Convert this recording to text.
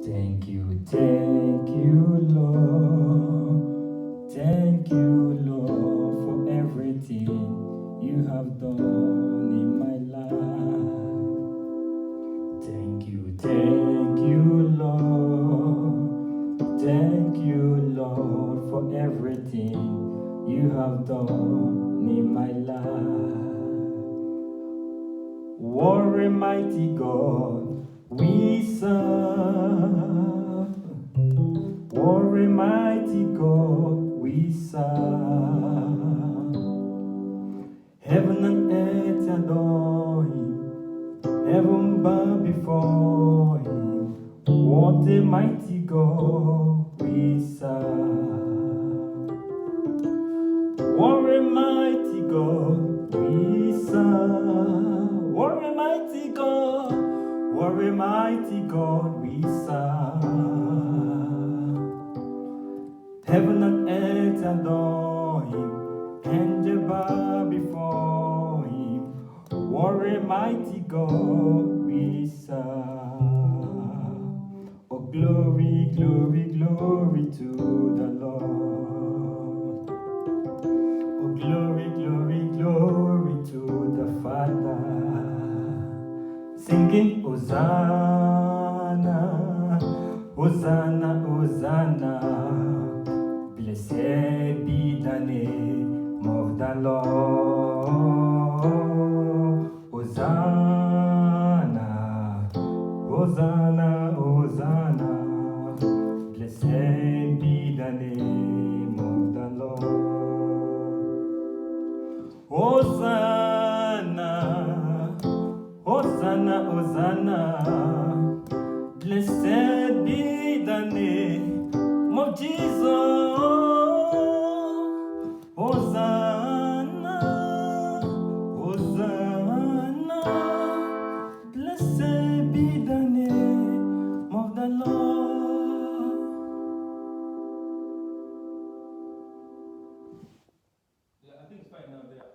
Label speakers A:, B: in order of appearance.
A: Thank you, Lord. Thank you, Lord, for everything you have done in my life. Thank you, Lord. Thank you, Lord, for everything you have done in my life. What a mighty God we serve. What a mighty God we serve. Heaven and earth adore him. Heaven bow before him. What a mighty God we serve. What a mighty God we serve. What a mighty God. What a mighty God we serve. Heaven and earth adore him, angels bow before him. What a mighty God we serve. Oh, glory, glory, glory to the Lord. Oh, glory, glory, glory to the Father. Singing Hosanna, Hosanna, Hosanna. Blessed be the name of the Lord. Hosanna, Hosanna, Hosanna. Blessed be the name of the Lord. Hosanna, Hosanna, Hosanna. Blessed be the name of Jesus.